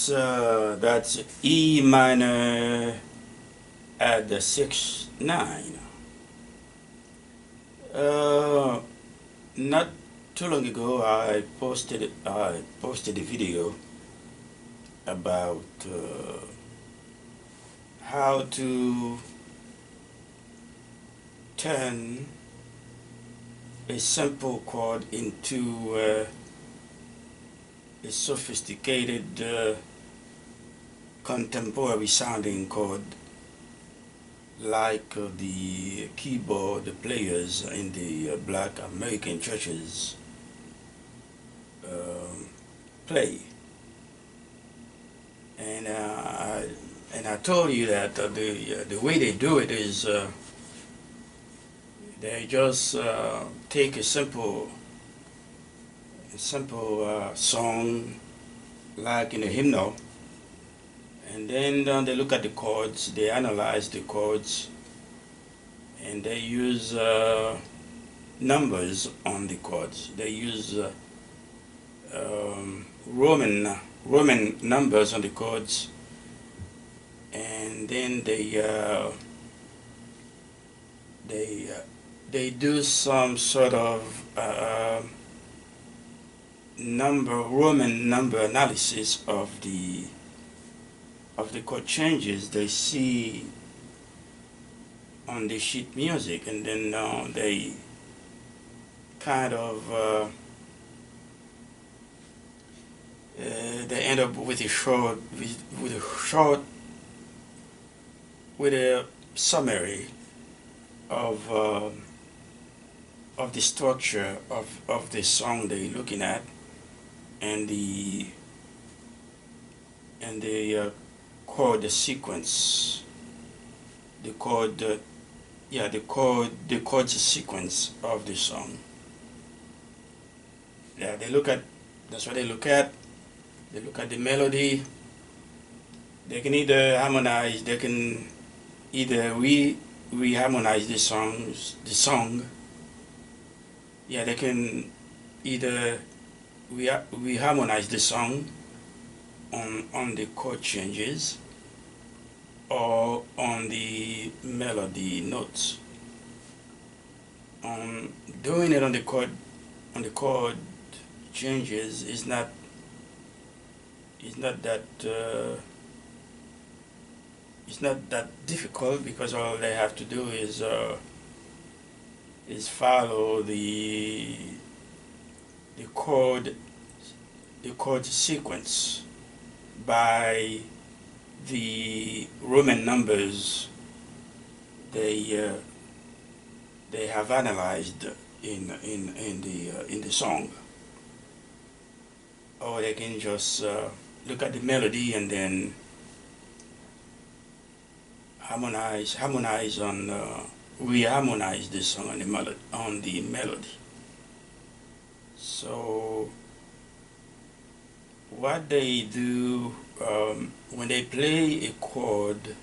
That's E minor at the 6/9. Uh, Not too long ago, I posted a video about how to turn a simple chord into a sophisticated contemporary sounding chord, like the keyboard players in the black American churches um, play. And I told you that the way they do it is they just take a simple song like in a hymnal, and then they look at the chords, they analyze the chords, and they use numbers on the chords. They use Roman numbers on the chords, and then they they do some sort of Roman number analysis of the chord changes they see on the sheet music, and then they kind of they end up with a short with a summary of the structure of the song they're looking at, and the chord sequence, the chord the chord sequence of the song. Yeah, that's what they look at. They look at the melody. They can either harmonize. They can either re-harmonize the song. Yeah, they can either re-harmonize the song on the chord changes or on the melody notes. Doing it on the chord changes is not that it's not that difficult, because all they have to do is follow the chord sequence by the Roman numbers they have analyzed in the song. Or they can just look at the melody and then harmonize on re-harmonize the song on the melody. So what they do when they play a chord,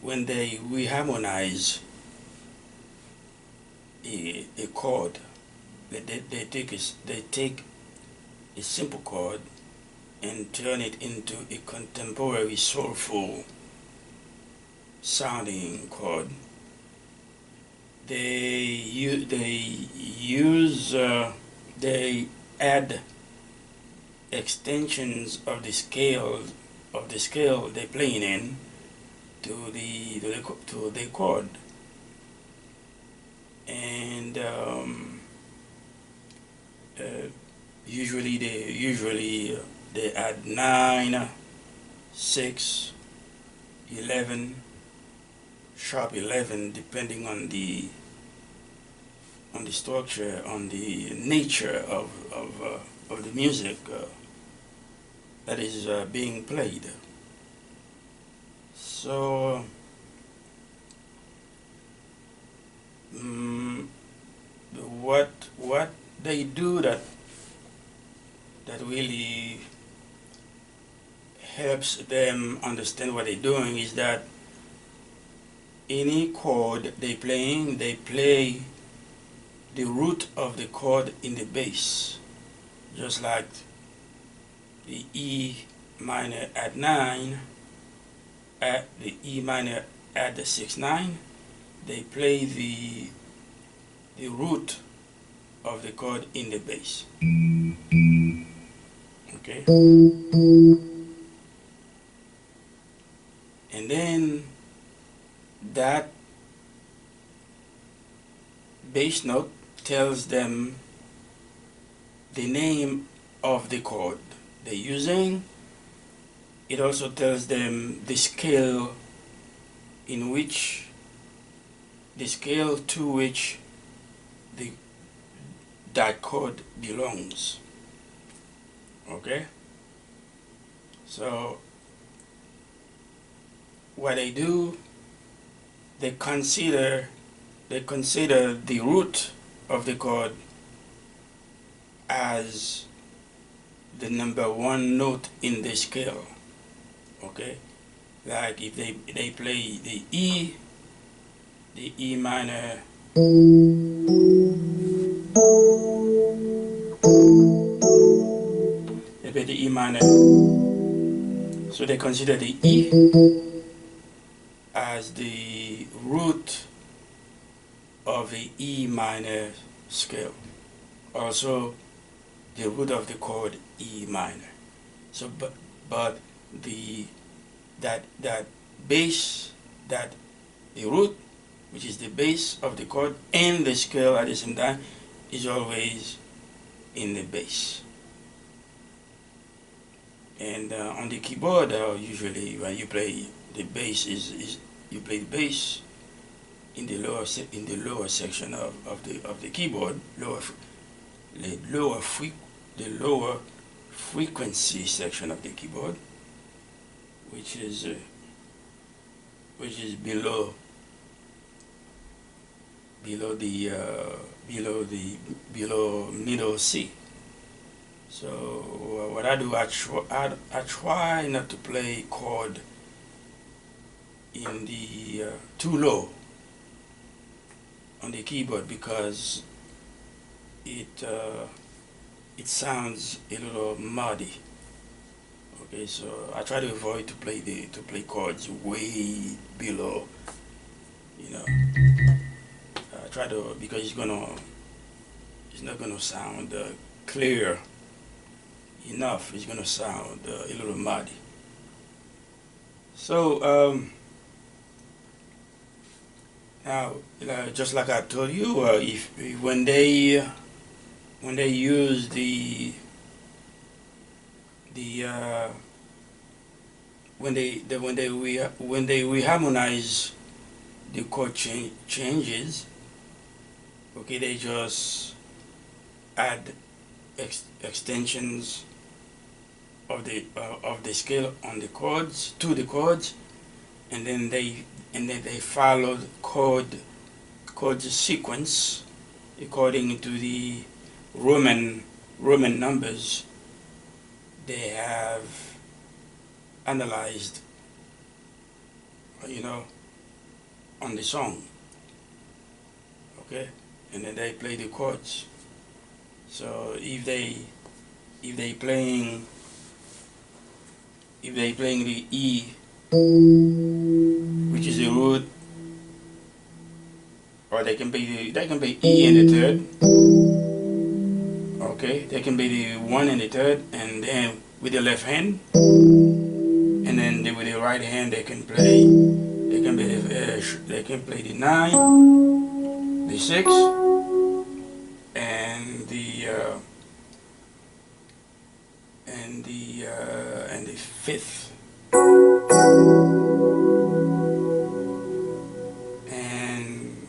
when they re-harmonize a chord, they take a simple chord and turn it into a contemporary soulful sounding chord. They add extensions of the scale they're playing in to the chord, and usually they add 9, 6, 11, sharp 11, depending on the structure, on the nature of the music that is being played. So what they do that really helps them understand what they're doing is that any chord they play the root of the chord in the bass, just like the E minor at 9, at the E minor at the 6/9, they play the root of the chord in the bass. Okay? And then that bass note tells them the name of the chord they're using. It also tells them the scale in which, the scale to which the that chord belongs. Okay? So what they do, they consider the root of the chord as the number one note in the scale. Okay? Like if they play the E minor, they play the E minor, so they consider the E as the root of the E minor scale. Also, the root of the chord E minor. So, but the that bass, that the root, which is the base of the chord, and the scale at the same time, is always in the bass. And on the keyboard, usually when you play the bass, is you play the bass in the lower section of the keyboard, the lower frequency section of the keyboard, which is below middle C. So what I do, I try not to play chord in the too low on the keyboard, because it sounds a little muddy. Okay, so I try to avoid to play chords way below. You know, I try to, because it's not gonna sound clear enough. It's gonna sound a little muddy. So now, just like I told you, if when they use the when they reharmonize the chord changes, okay, they just add extensions of the scale on the chords, to the chords, and then they follow the chord sequence according to the Roman numbers they have analyzed, on the song. Okay, and then they play the chords. So if they playing the E, which is the root, or they can play E in the third. Okay, they can be the 1 and the third, and then with the left hand, and then with the right hand they can play. They can play the 9, the 6, and the 5th. And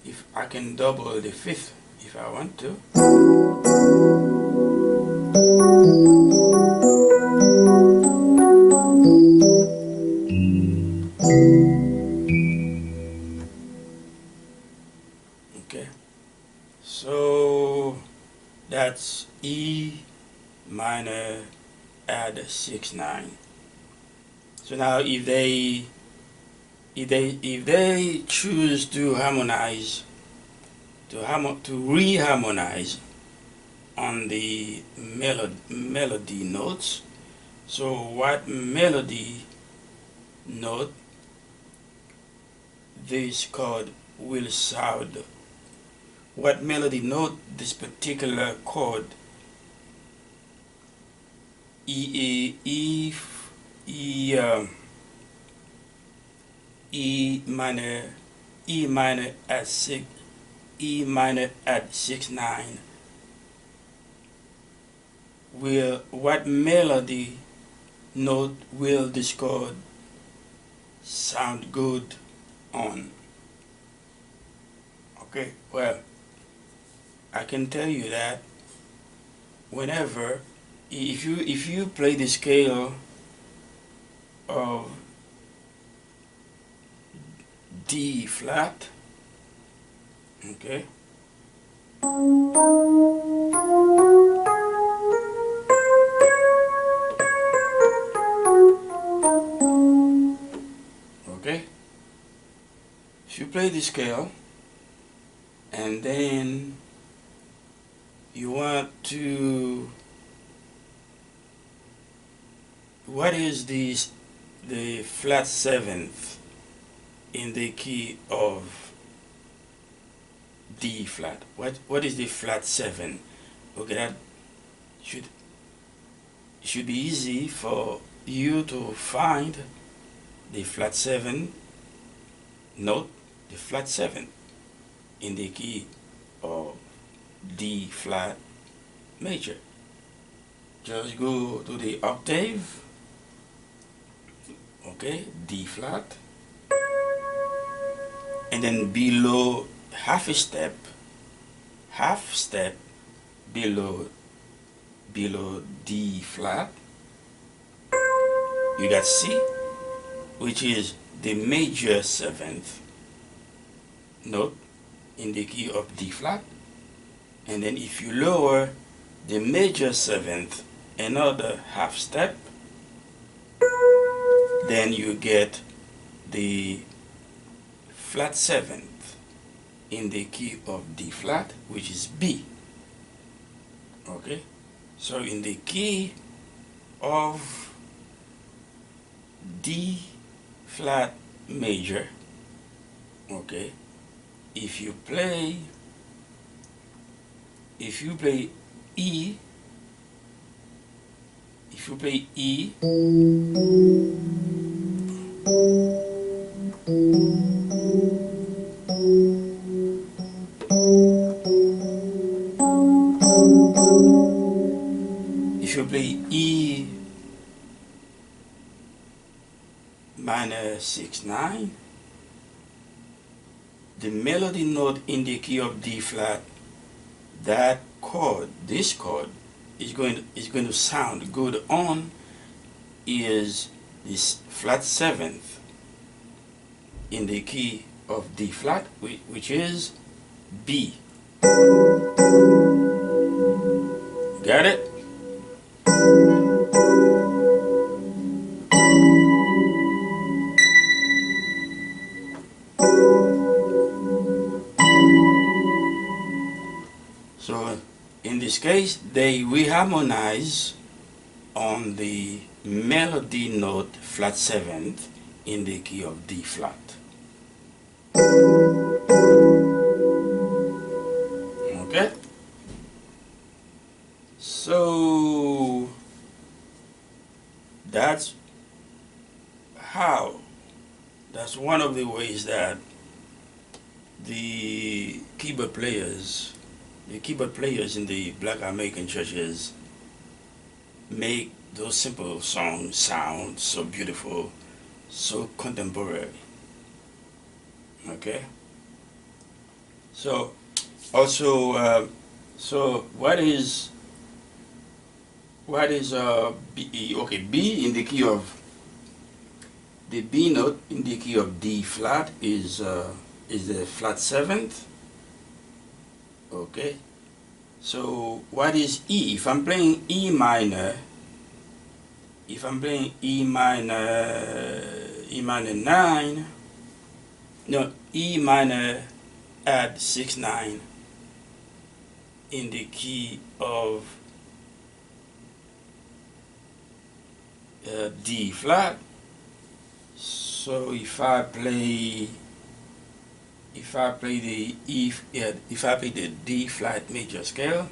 if I can double the 5th if I want to. Okay, so that's E minor add 6/9. So now if they choose to harmonize, to reharmonize on the melody notes, So what melody note this chord will sound? What melody note this particular chord E minor, E minor at 6, E minor at 6/9 will, what melody note will this chord sound good on? Okay, well, I can tell you that whenever, if you play the scale of D flat, okay, okay, if you play the scale and then you want to, what is the flat seventh in the key of D flat? What is the flat 7? Okay, that should should be easy for you to find the flat 7 note, the flat 7 in the key of D flat major. Just go to the octave, okay, D flat, and then below half step below D flat, you got C, which is the major 7th note in the key of D flat. And then if you lower the major 7th another half step, then you get the flat 7th in the key of D flat, which is B. Okay, so in the key of D flat major, okay, if you play E, if you play E, if you play E minor 6/9, the melody note in the key of D flat, that chord, this chord is going to sound good on is this flat 7th in the key of D flat, which is B. Got it? So in this case, they reharmonize on the melody note flat 7th in the key of D flat. Okay? So that's how, that's one of the ways that the keyboard players in the Black American churches make those simple songs sound so beautiful, so contemporary. Okay. So also, so what is B? Okay, B in the key of the B note in the key of D flat is the flat 7th. Okay. So what is E? If I'm playing E minor, E minor 9, no, E minor add 6/9 in the key of D flat. So if I play the if I play the D flat major scale,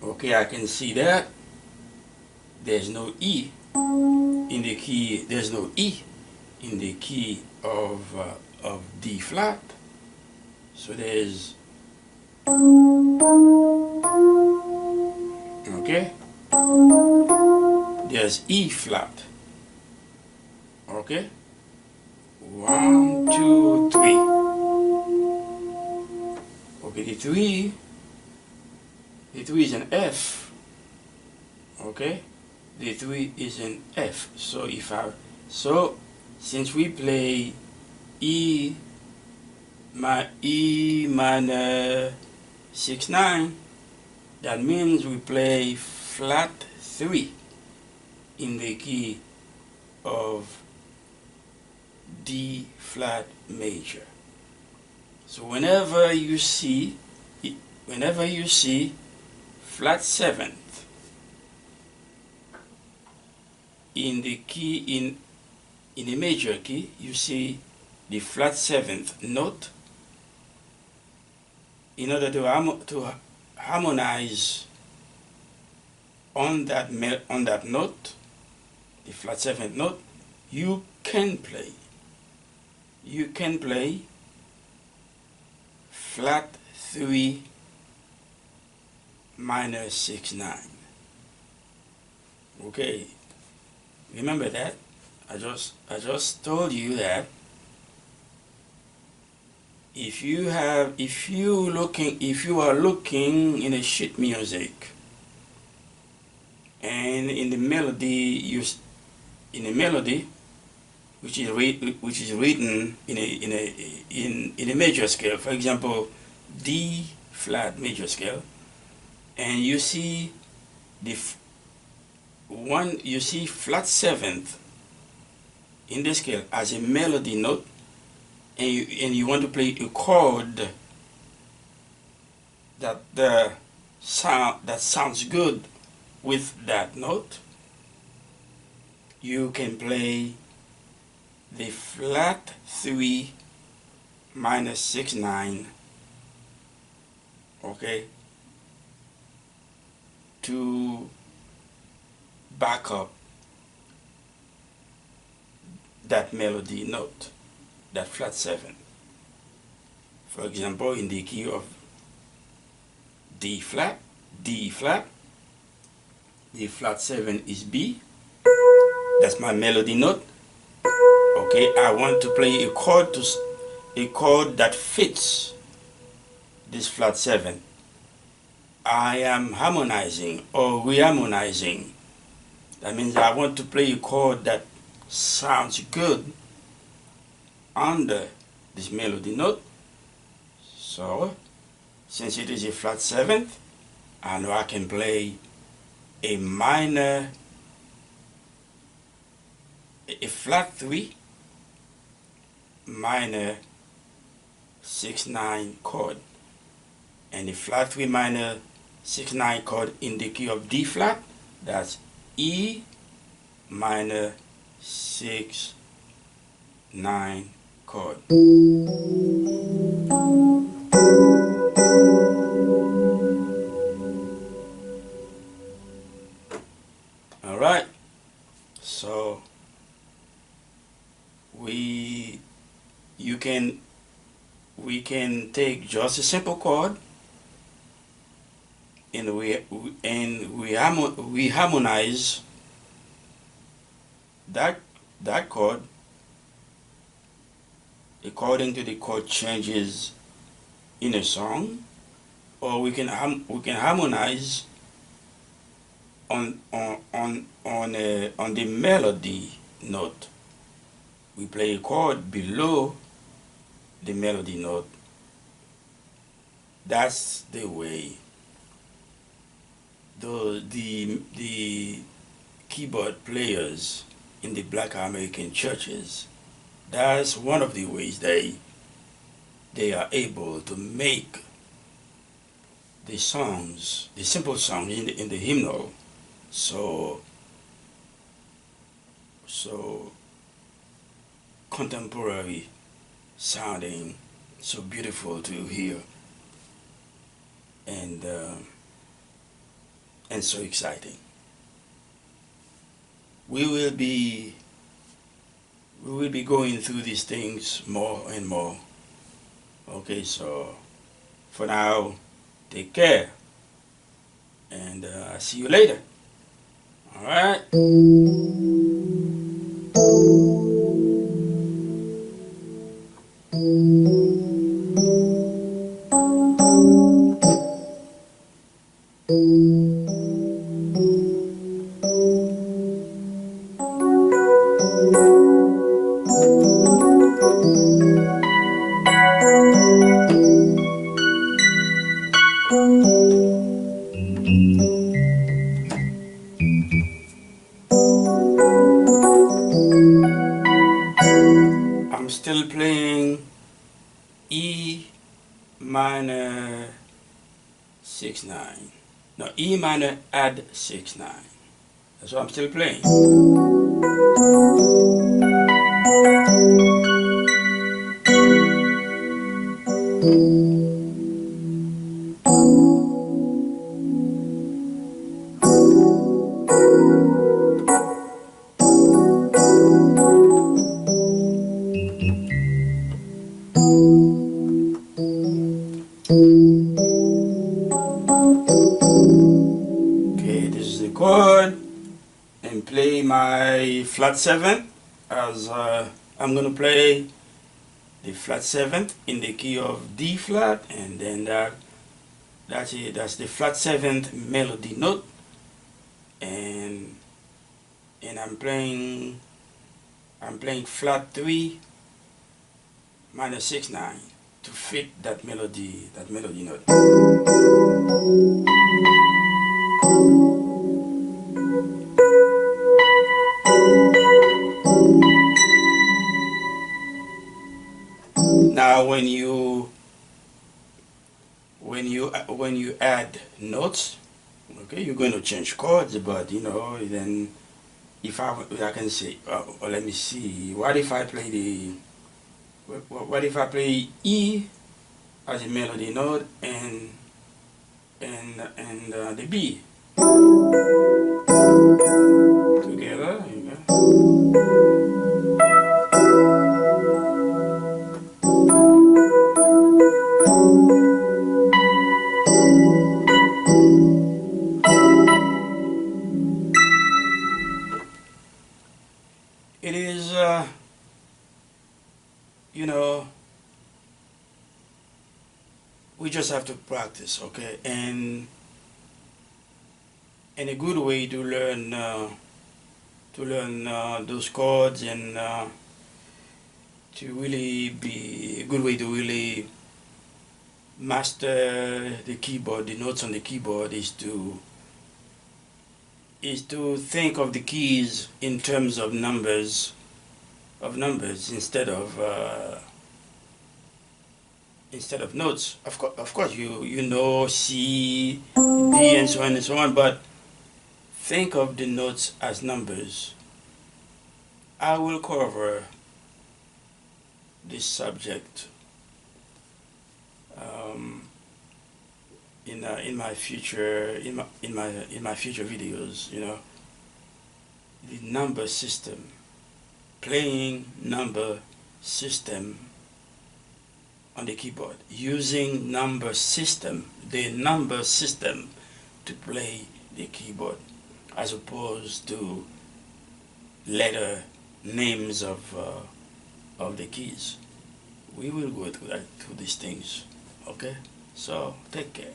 okay, I can see that there's no E in the key. There's no E in the key of D flat. So there's, okay, there's E flat. Okay, 1, 2, 3. Okay, the three is an F. Okay, the 3 is an F. So since we play E minor 6/9, that means we play flat 3 in the key of D flat major. So whenever you see flat 7th in the key in a major key, you see the flat 7th note. In order to harmonize on that note, the flat 7th note, you can play flat 3 minor 6/9. Okay, remember that. I just told you that if you are looking in a sheet music, and in the melody which is written in a major scale, for example D flat major scale, and you see you see flat 7th in the scale as a melody note, and you want to play a chord that sounds good with that note, you can play the flat 3 minor 6/9, okay, to back up that melody note, that flat 7. For example, in the key of D flat, the flat 7 is B. That's my melody note. Okay, I want to play a chord that fits this flat 7. I am harmonizing or reharmonizing. That means I want to play a chord that sounds good under this melody note. So, since it is a flat 7th, I know I can play a flat 3 minor 6/9 chord, and a flat 3 minor 6/9 chord in the key of D flat, that's E minor 6/9 chord. All right, so we can take just a simple chord, and we harmonize that chord according to the chord changes in a song, or we can harmonize on the melody note. We play a chord below the melody note. That's the way the keyboard players in the Black American churches. That's one of the ways they are able to make the songs, the simple songs in the hymnal, so so contemporary sounding, so beautiful to hear, and uh, and so exciting. We will be we will be going through these things more and more. Okay, so for now, take care, and I'll see you later. All right. I'm still playing E minor 6/9. No, E minor add 6/9. That's what I'm still playing. Okay, this is the chord, and play my flat 7 as I'm gonna play the flat 7 in the key of D flat, and then that's it. That's the flat 7th melody note, and I'm playing flat 3 minor 6/9 to fit that melody note. Now when you add notes, okay, you're going to change chords, but then if I can say, let me see, what if I play E as a melody note, and the B together. It is, you know, we just have to practice, okay? And a good way to learn those chords, and to really be a good way to really master the keyboard, the notes on the keyboard, is to think of the keys in terms of numbers instead of notes. Of course, you know C, D, and so on, but think of the notes as numbers. I will cover this subject um, in my future videos. The number system, playing number system on the keyboard, using the number system to play the keyboard, as opposed to letter names of the keys. We will go through these things. Okay, so take care.